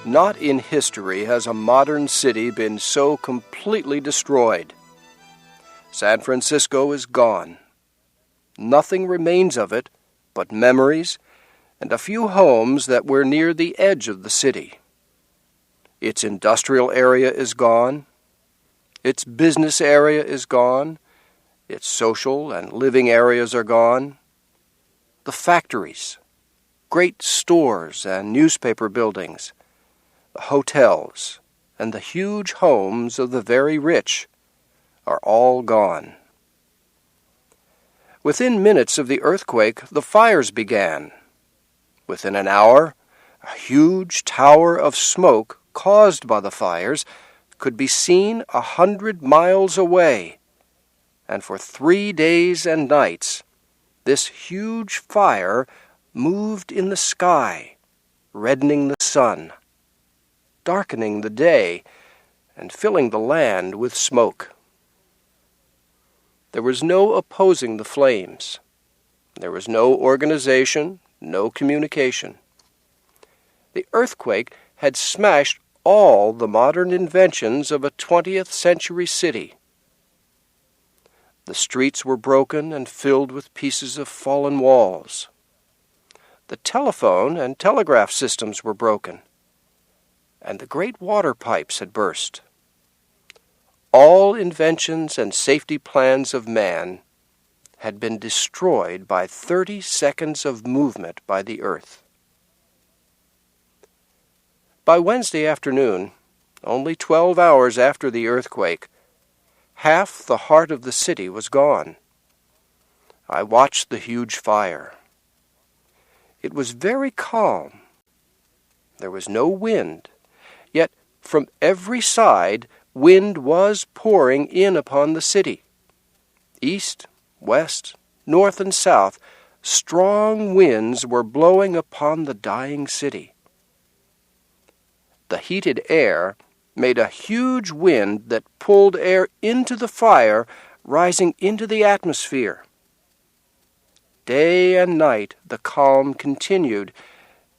Not in history has a modern city been so completely destroyed. San Francisco is gone. Nothing remains of it but memories and a few homes that were near the edge of the city. Its industrial area is gone. Its business area is gone. Its social and living areas are gone. The factories, great stores and newspaper buildings, the hotels, and the huge homes of the very rich are all gone. Within minutes of the earthquake, the fires began. Within an hour, a huge tower of smoke caused by the fires could be seen 100 miles away, and for 3 days and nights, this huge fire moved in the sky, reddening the sun, darkening the day, and filling the land with smoke. There was no opposing the flames. There was no organization, no communication. The earthquake had smashed all the modern inventions of a 20th century city. The streets were broken and filled with pieces of fallen walls. The telephone and telegraph systems were broken, and the great water pipes had burst. All inventions and safety plans of man had been destroyed by 30 seconds of movement by the earth. By Wednesday afternoon, only 12 hours after the earthquake, half the heart of the city was gone. I watched the huge fire. It was very calm. There was no wind, yet from every side wind was pouring in upon the city. East, west, north, and south, strong winds were blowing upon the dying city. The heated air made a huge wind that pulled air into the fire, rising into the atmosphere. Day and night the calm continued,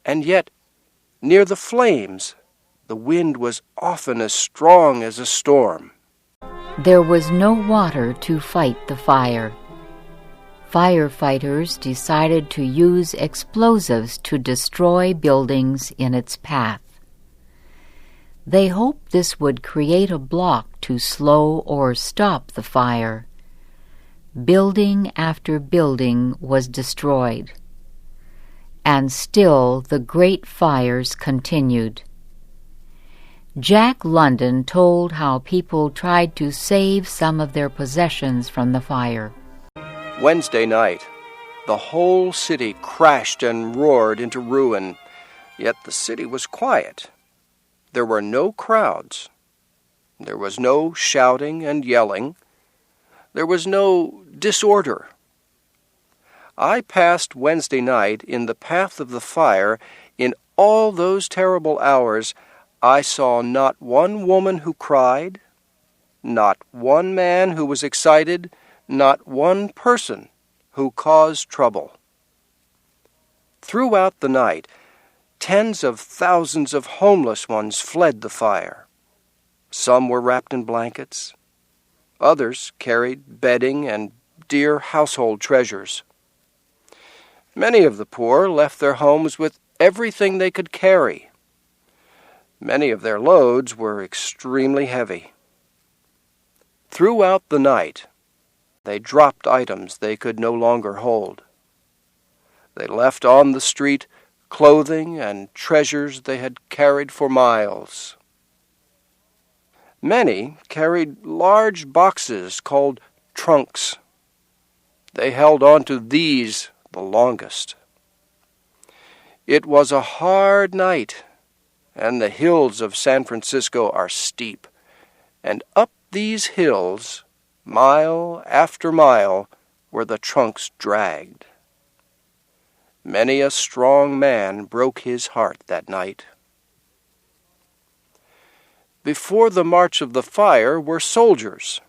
and yet, near the flames, the wind was often as strong as a storm. There was no water to fight the fire. Firefighters decided to use explosives to destroy buildings in its path. They hoped this would create a block to slow or stop the fire. Building after building was destroyed, and still the great fires continued. Jack London told how people tried to save some of their possessions from the fire. Wednesday night, the whole city crashed and roared into ruin, yet the city was quiet. There were no crowds. There was no shouting and yelling. There was no disorder. I passed Wednesday night in the path of the fire. In all those terrible hours, I saw not one woman who cried, not one man who was excited, not one person who caused trouble. Throughout the night, tens of thousands of homeless ones fled the fire. Some were wrapped in blankets. Others carried bedding and dear household treasures. Many of the poor left their homes with everything they could carry. Many of their loads were extremely heavy. Throughout the night, they dropped items they could no longer hold. They left on the street clothing and treasures they had carried for miles. Many carried large boxes called trunks. They held on to these the longest. It was a hard night, and the hills of San Francisco are steep, and up these hills, mile after mile, were the trunks dragged. Many a strong man broke his heart that night. Before the march of the fire were soldiers.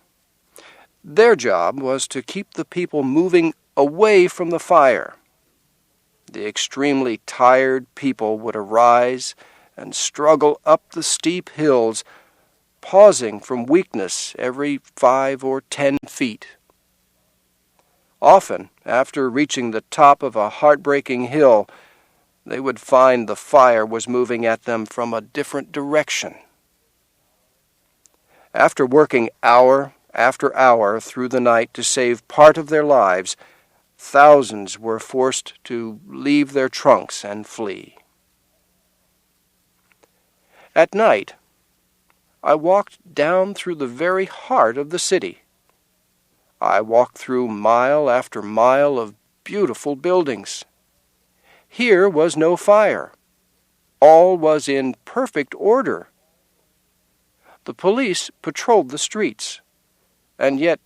Their job was to keep the people moving away from the fire. The extremely tired people would arise and struggle up the steep hills, pausing from weakness every 5 or 10 feet. Often, after reaching the top of a heartbreaking hill, they would find the fire was moving at them from a different direction. After working hour after hour through the night to save part of their lives, thousands were forced to leave their trunks and flee. At night, I walked down through the very heart of the city. I walked through mile after mile of beautiful buildings. Here was no fire. All was in perfect order. The police patrolled the streets, and yet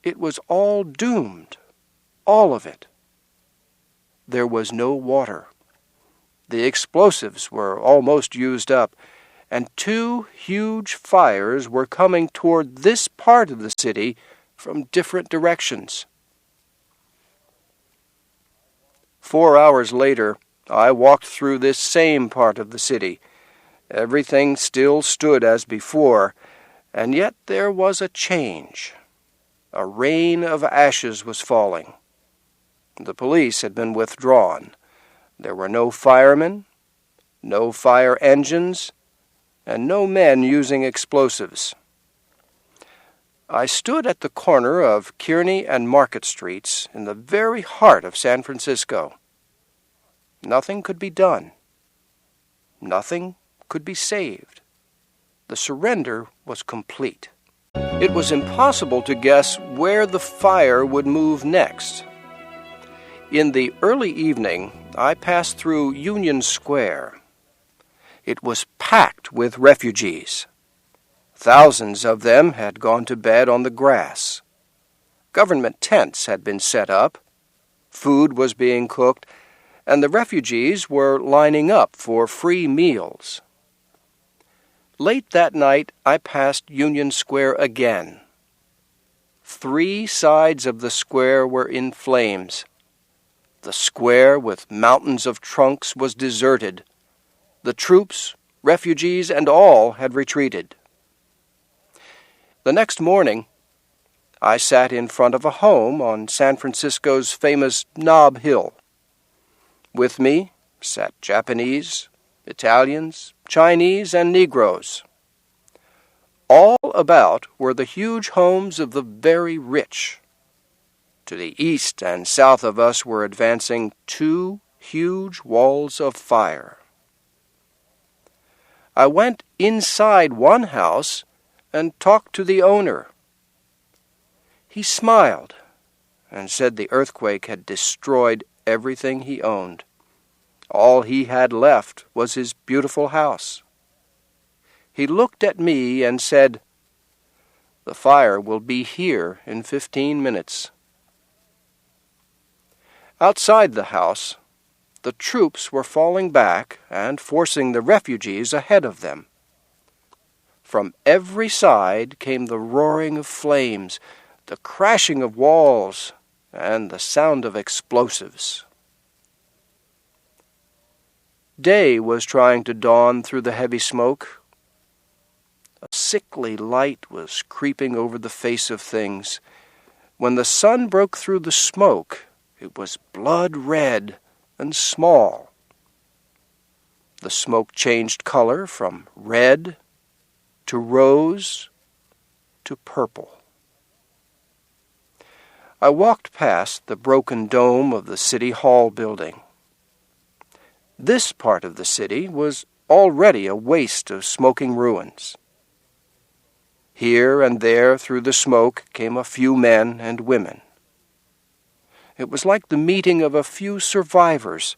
it was all doomed, all of it. There was no water. The explosives were almost used up, and 2 huge fires were coming toward this part of the city from different directions. 4 hours later, I walked through this same part of the city. Everything still stood as before, and yet there was a change. A rain of ashes was falling. The police had been withdrawn. There were no firemen, no fire engines, and no men using explosives. I stood at the corner of Kearny and Market Streets in the very heart of San Francisco. Nothing could be done. Nothing could be saved. The surrender was complete. It was impossible to guess where the fire would move next. In the early evening, I passed through Union Square. It was packed with refugees. Thousands of them had gone to bed on the grass. Government tents had been set up. Food was being cooked, and the refugees were lining up for free meals. Late that night, I passed Union Square again. 3 sides of the square were in flames. The square with mountains of trunks was deserted. The troops, refugees, and all had retreated. The next morning, I sat in front of a home on San Francisco's famous Nob Hill. With me sat Japanese, Italians, Chinese, and Negroes. All about were the huge homes of the very rich. To the east and south of us were advancing 2 huge walls of fire. I went inside one house and talked to the owner. He smiled and said the earthquake had destroyed everything he owned. All he had left was his beautiful house. He looked at me and said, "The fire will be here in 15 minutes." Outside the house, the troops were falling back and forcing the refugees ahead of them. From every side came the roaring of flames, the crashing of walls, and the sound of explosives. Day was trying to dawn through the heavy smoke. A sickly light was creeping over the face of things. When the sun broke through the smoke, it was blood red and small. The smoke changed color from red to rose to purple. I walked past the broken dome of the City Hall building. This part of the city was already a waste of smoking ruins. Here and there through the smoke came a few men and women. It was like the meeting of a few survivors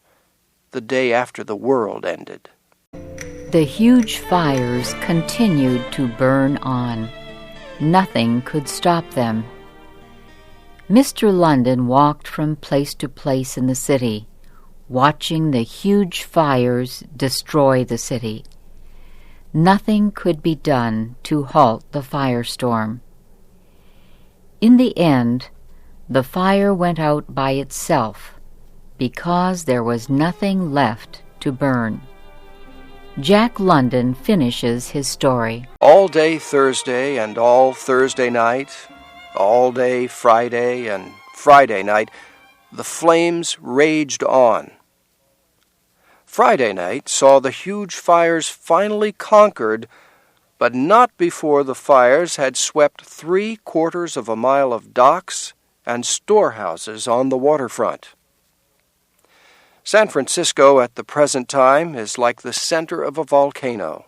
the day after the world ended. The huge fires continued to burn on. Nothing could stop them. Mr. London walked from place to place in the city, watching the huge fires destroy the city. Nothing could be done to halt the firestorm. In the end, the fire went out by itself because there was nothing left to burn. Jack London finishes his story. All day Thursday and all Thursday night, all day Friday and Friday night, the flames raged on. Friday night saw the huge fires finally conquered, but not before the fires had swept 3/4 of a mile of docks and storehouses on the waterfront. San Francisco at the present time is like the center of a volcano.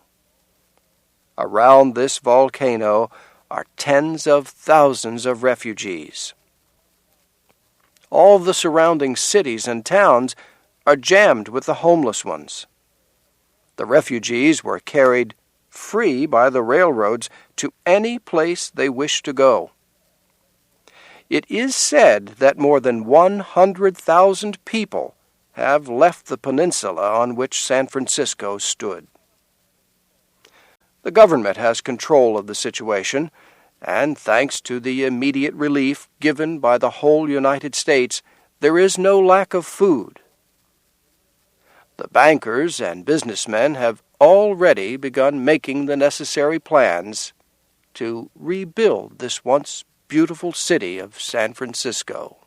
Around this volcano are tens of thousands of refugees. All the surrounding cities and towns are jammed with the homeless ones. The refugees were carried free by the railroads to any place they wished to go. It is said that more than 100,000 people have left the peninsula on which San Francisco stood. The government has control of the situation, and thanks to the immediate relief given by the whole United States, there is no lack of food. The bankers and businessmen have already begun making the necessary plans to rebuild this once beautiful city of San Francisco.